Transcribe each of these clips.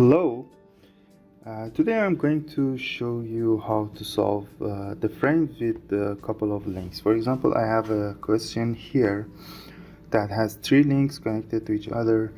Hello, today I'm going to show you how to solve the frames with a couple of links. For example, I have a question here that has three links connected to each other,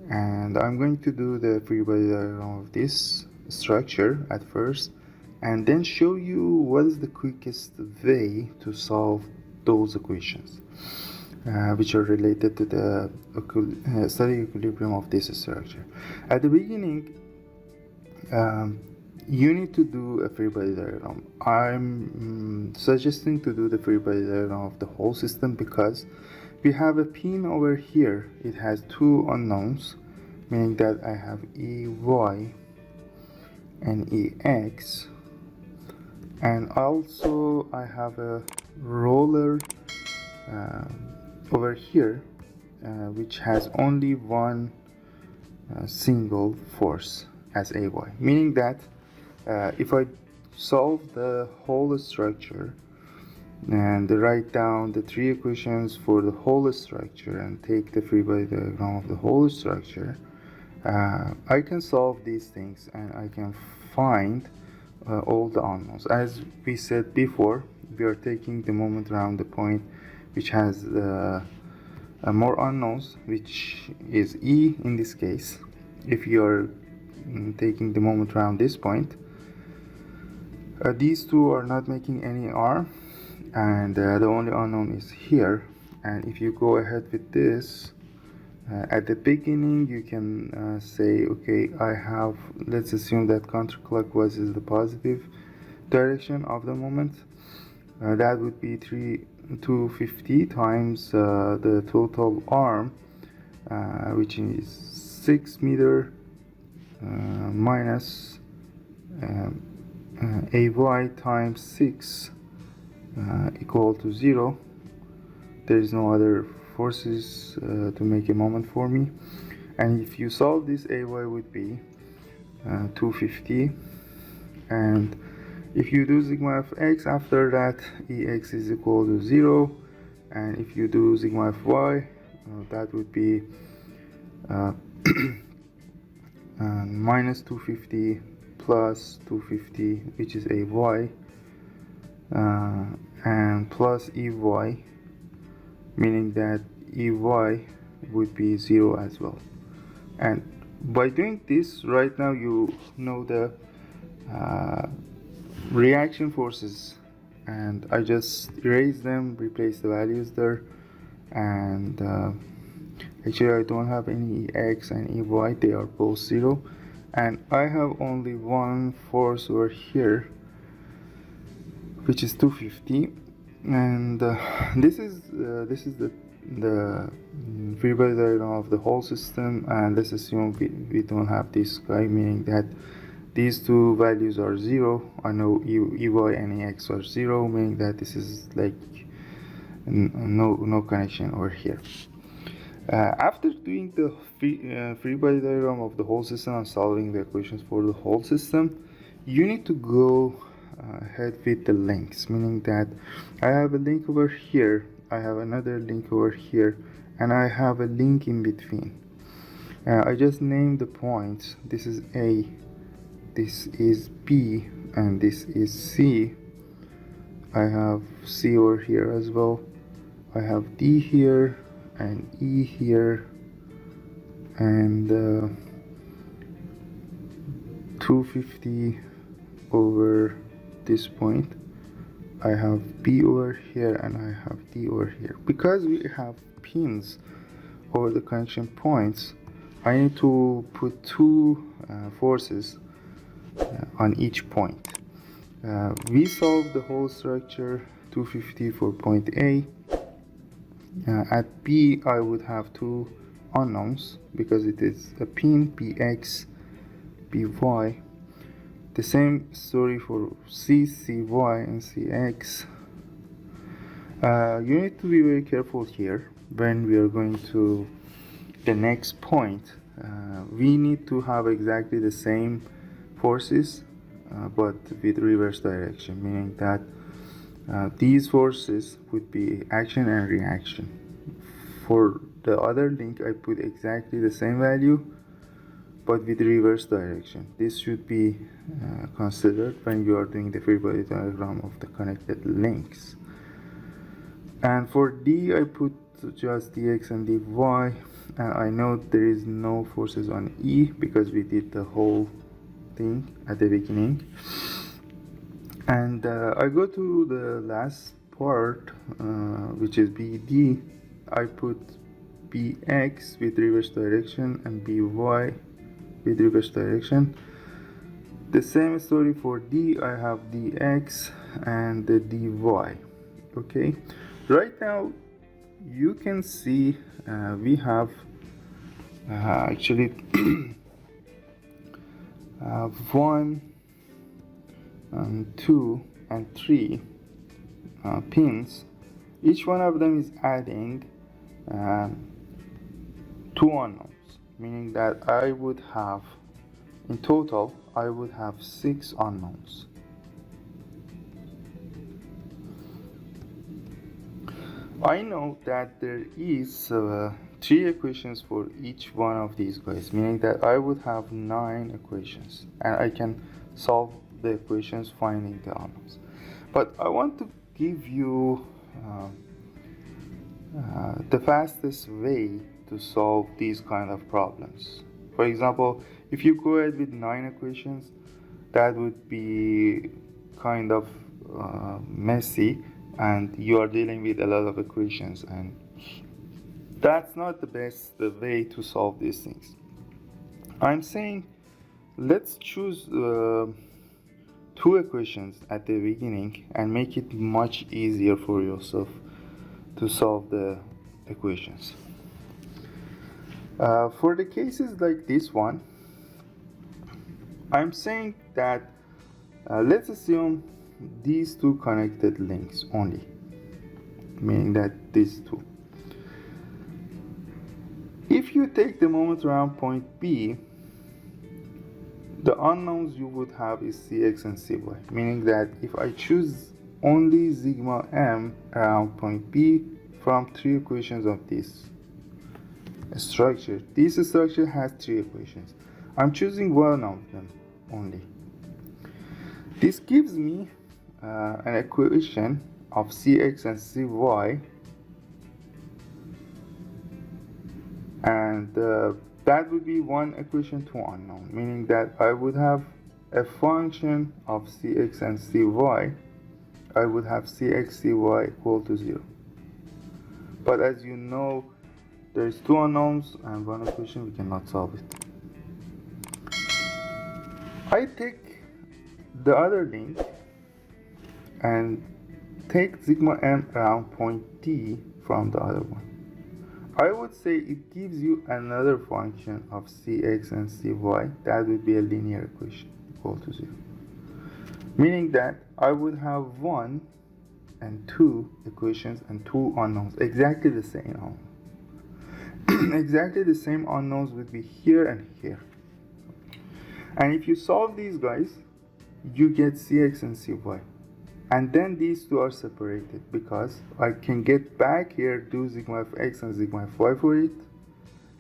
and I'm going to do the free body diagram of this structure at first and then show you what is the quickest way to solve those equations which are related to the static equilibrium of this structure. At the beginning, you need to do a free body diagram. I'm suggesting to do the free body diagram of the whole system because we have a pin over here. It has two unknowns, meaning that I have EY and EX, and also I have a roller over here which has only one single force as AY, meaning that if I solve the whole structure and write down the three equations for the whole structure and take the free body diagram of the whole structure, I can solve these things and I can find all the unknowns. As we said before, we are taking the moment around the point which has more unknowns, which is E in this case. If you are taking the moment around this point, these two are not making any R, and the only unknown is here. And if you go ahead with this, at the beginning you can say, okay, I have, let's assume that counterclockwise is the positive direction of the moment. That would be 250 times the total arm, which is 6 meter minus AY times 6 equal to 0. There is no other forces to make a moment for me, and if you solve this, AY would be 250, and if you do sigma of x, after that EX is equal to 0, and if you do sigma of y, that would be minus 250 plus 250, which is AY, and plus EY, meaning that EY would be 0 as well. And by doing this, right now you know the reaction forces, and I just erase them, replace the values there, and actually I don't have any EX and EY, they are both 0, and I have only one force over here, which is 250, and this is the free body diagram of the whole system. And let's assume we don't have this guy, meaning that these two values are 0. I know EY and EX are 0, meaning that this is like no connection over here. After doing the free body diagram of the whole system and solving the equations for the whole system, you need to go ahead with the links, meaning that I have a link over here, I have another link over here, and I have a link in between. I just named the points. This is A, this is B, and this is C. I have C over here as well. I have D here and E here, and 250 over this point. I have B over here and I have D over here. Because we have pins over the connection points, I need to put two forces on each point. We solved the whole structure, 250 for point A. At B, I would have two unknowns because it is a pin, BX, BY. The same story for C, CY, and CX. You need to be very careful here when we are going to the next point. We need to have exactly the same forces, but with reverse direction, meaning that these forces would be action and reaction. For the other link, I put exactly the same value, but with reverse direction. This should be considered when you are doing the free body diagram of the connected links. And for D, I put just dx and dy, and I know there is no forces on E because we did the whole thing at the beginning. And I go to the last part, which is BD. I put Bx with reverse direction and By with reverse direction. The same story for D. I have dx and the dy. Okay, right now you can see we have actually 1 and 2 and 3 pins. Each one of them is adding 2 unknowns, meaning that I would have, in total, I would have 6 unknowns. I know that there is 3 equations for each one of these guys, meaning that I would have 9 equations, and I can solve the equations finding the unknowns. But I want to give you the fastest way to solve these kind of problems. For example, if you go ahead with 9 equations, that would be kind of messy, and you are dealing with a lot of equations, and that's not the best way to solve these things. I'm saying let's choose 2 equations at the beginning and make it much easier for yourself to solve the equations. For the cases like this one, I'm saying that let's assume these 2 connected links only, meaning that these 2. If you take the moment around point B, the unknowns you would have is Cx and Cy, meaning that if I choose only sigma m around point B from 3 equations of this structure has 3 equations. I'm choosing one of them only. This gives me an equation of Cx and Cy, and that would be one equation to unknown, meaning that I would have a function of Cx and Cy. I would have Cx Cy equal to 0. But as you know, there's 2 unknowns and 1 equation, we cannot solve it. I take the other link and take sigma m around point D from the other one. I would say it gives you another function of Cx and Cy. That would be a linear equation equal to 0. Meaning that I would have 1 and 2 equations and 2 unknowns, exactly the same. Exactly the same unknowns would be here and here. And if you solve these guys, you get Cx and Cy. And then these 2 are separated because I can get back here, do sigma of x and sigma of y for it.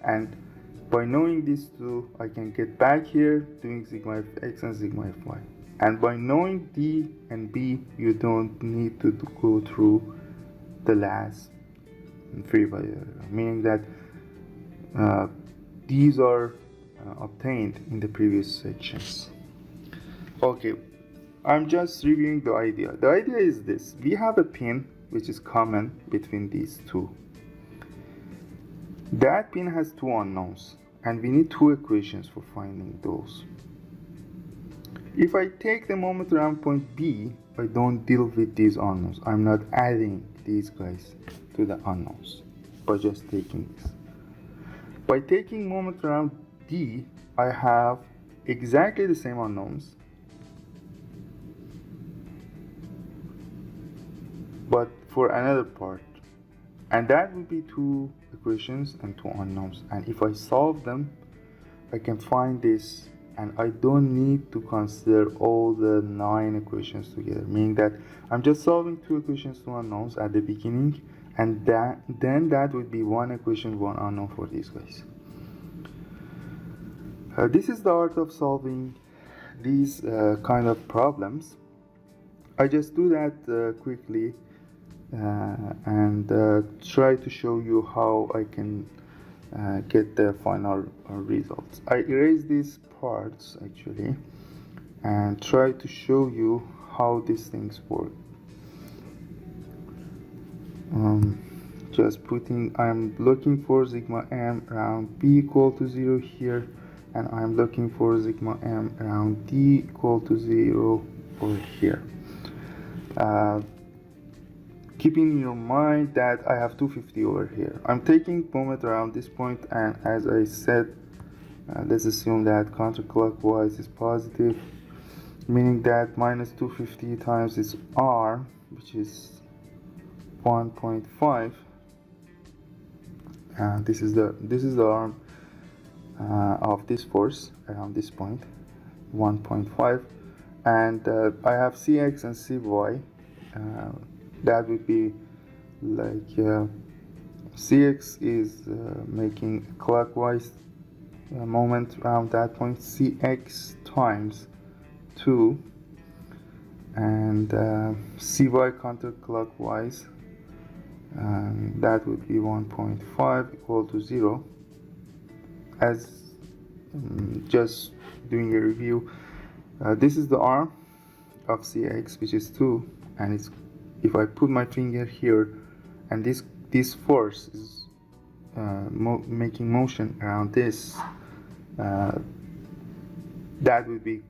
And by knowing these 2, I can get back here doing sigma of x and sigma of y. And by knowing D and B, you don't need to go through the last free body diagram, meaning that these are obtained in the previous sections. Okay, I'm just reviewing the idea. The idea is this: we have a pin which is common between these 2. That pin has 2 unknowns, and we need 2 equations for finding those. If I take the moment around point B, I don't deal with these unknowns. I'm not adding these guys to the unknowns by just taking this. By taking moment around D, I have exactly the same unknowns, but for another part, and that would be 2 equations and 2 unknowns. And if I solve them, I can find this, and I don't need to consider all the 9 equations together, meaning that I'm just solving 2 equations, 2 unknowns at the beginning, and then that would be 1 equation, 1 unknown for these guys. This is the art of solving these kind of problems. I just do that quickly and try to show you how I can get the final results. I erase these parts actually and try to show you how these things work. Just putting, I'm looking for sigma m around b equal to 0 here, and I'm looking for sigma m around d equal to 0 over here. Keeping in your mind that I have 250 over here. I'm taking moment around this point, and as I said, let's assume that counterclockwise is positive, meaning that minus 250 times its r, which is 1.5. This is the arm of this force around this point, 1.5, and I have Cx and Cy. That would be like Cx is making a clockwise moment around that point, Cx times 2, and Cy counterclockwise. That would be 1.5 equal to 0. As just doing a review, this is the arm of Cx, which is 2, and it's, if I put my finger here and this force is making motion around this, that would be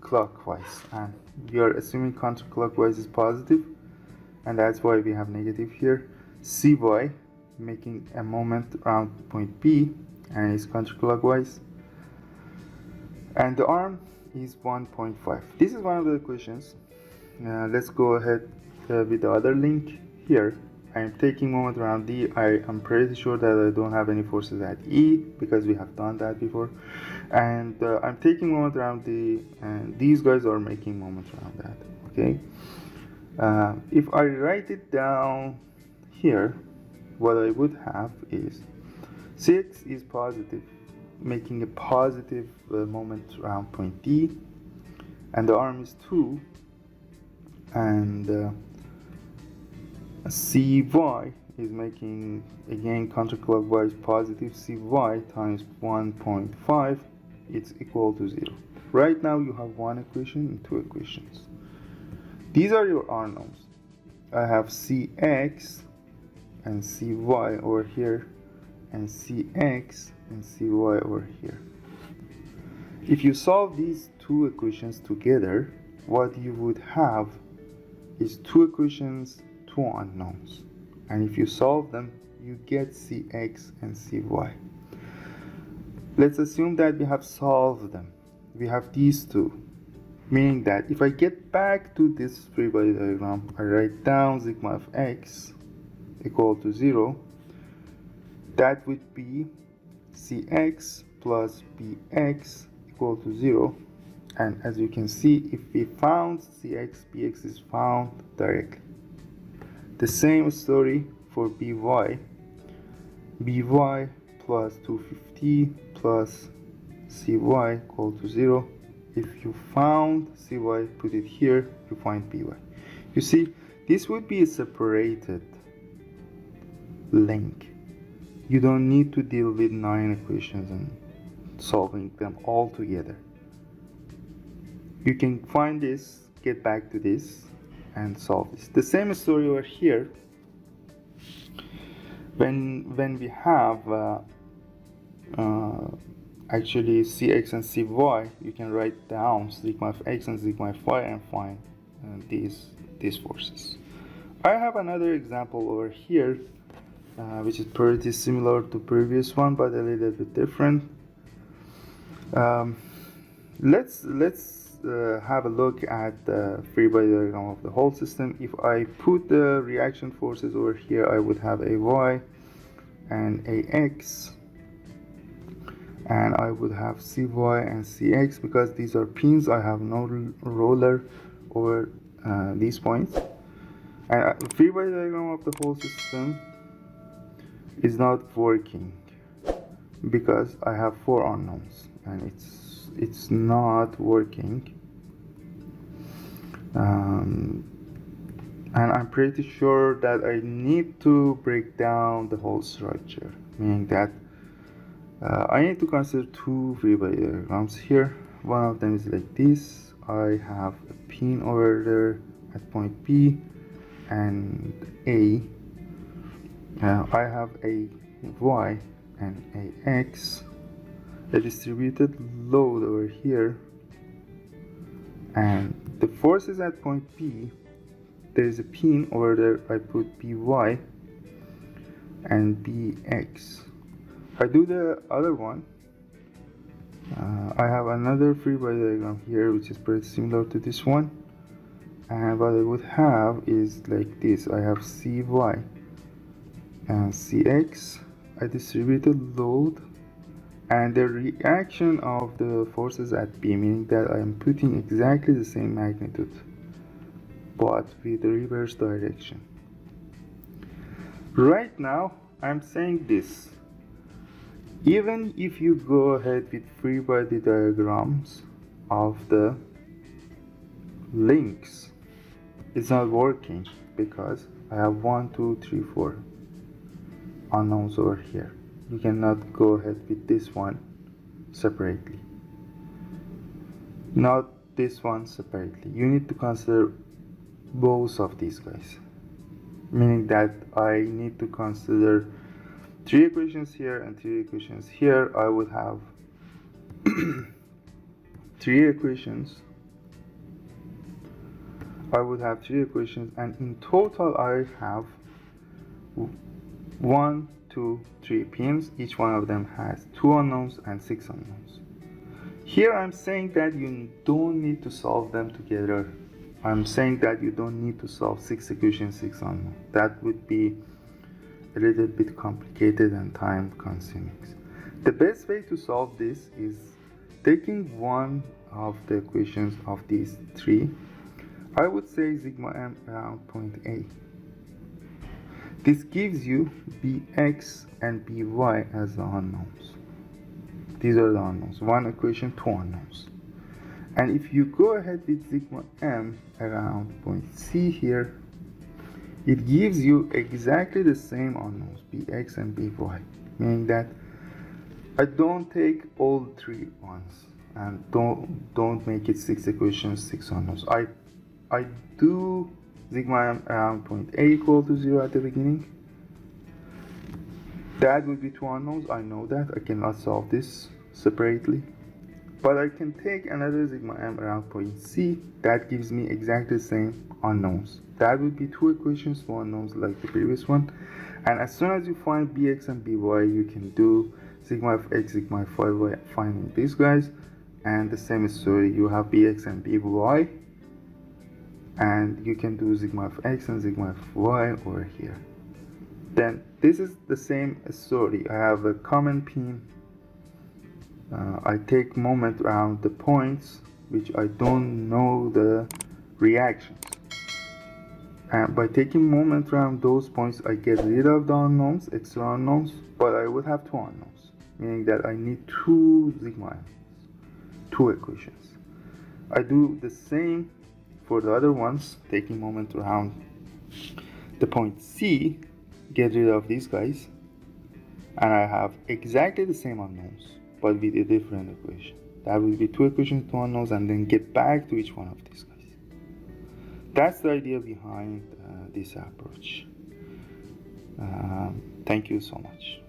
clockwise, and we are assuming counterclockwise is positive, and that's why we have negative here. Cy making a moment around point B, and it's counterclockwise, and the arm is 1.5. This is one of the equations. Let's go ahead with the other link here. I am taking moment around D. I am pretty sure that I don't have any forces at E because we have done that before, and I'm taking moment around D, and these guys are making moments around that. Okay, if I write it down here, what I would have is Cx is positive, making a positive moment around point D, and the arm is 2, and Cy is making again counterclockwise positive, Cy times 1.5, it's equal to 0. Right now you have one equation and two equations. These are your unknowns. I have Cx and Cy over here, and Cx and Cy over here. If you solve these two equations together, what you would have is two equations, two unknowns, and if you solve them, you get Cx and Cy. Let's assume that we have solved them. We have these two, meaning that if I get back to this free body diagram, I write down sigma of x equal to 0. That would be Cx plus Bx equal to 0. And as you can see, if we found Cx, Bx is found directly. The same story for By. By plus 250 plus Cy equal to 0. If you found Cy, put it here, you find By. You see, this would be a separated link. You don't need to deal with 9 equations and solving them all together. You can find this, get back to this, and solve this. The same story over here. When we have actually Cx and Cy, you can write down sigma of x and sigma of y and find these forces. I have another example over here, which is pretty similar to previous one, but a little bit different. Let's have a look at the free body diagram of the whole system. If I put the reaction forces over here, I would have Ay and Ax, and I would have Cy and Cx. Because these are pins, I have no roller over these points. And the free body diagram of the whole system is not working because I have 4 unknowns, and it's not working. And I'm pretty sure that I need to break down the whole structure, meaning that I need to consider two free body diagrams here. One of them is like this. I have a pin over there at point B and A. I have a Y and a X, a distributed load over here, and the forces at point B. There is a pin over there. I put BY and BX. I do the other one. I have another free body diagram here which is pretty similar to this one, and what I would have is like this. I have CY and CX, a distributed load, and the reaction of the forces at B, meaning that I am putting exactly the same magnitude but with the reverse direction. Right now I'm saying this: even if you go ahead with free body diagrams of the links, it's not working because I have 1, 2, 3, 4 unknowns over here. You cannot go ahead with this one separately, not this one separately. You need to consider both of these guys, meaning that I need to consider 3 equations here and 3 equations here. I would have 3 equations. And in total I have 1, 2, 3 pins. Each one of them has 2 unknowns and 6 unknowns. Here I'm saying that you don't need to solve them together. I'm saying that you don't need to solve 6 equations, 6 unknowns. That would be a little bit complicated and time consuming. The best way to solve this is taking one of the equations of these 3. I would say sigma m around point A. This gives you Bx and By as the unknowns. These are the unknowns. One equation, 2 unknowns. And if you go ahead with sigma m around point C here, it gives you exactly the same unknowns, Bx and By, meaning that I don't take all 3 ones and don't make it 6 equations, 6 unknowns. I do sigma m around point A equal to 0 at the beginning. That would be 2 unknowns. I know that I cannot solve this separately, but I can take another sigma m around point C. That gives me exactly the same unknowns. That would be 2 equations, 2 unknowns like the previous one. And as soon as you find Bx and By, you can do sigma of x, sigma of y, finding these guys. And the same story, you have Bx and By, and you can do sigma of x and sigma of y over here. Then this is the same story. I have a common pin. I take moment around the points which I don't know the reactions, and by taking moment around those points I get rid of the unknowns, extra unknowns, but I would have 2 unknowns, meaning that I need 2 sigma m's, 2 equations. I do the same for the other ones, taking moment around the point C, get rid of these guys, and I have exactly the same unknowns but with a different equation. That will be 2 equations, 2 unknowns, and then get back to each one of these guys. That's the idea behind this approach. Thank you so much.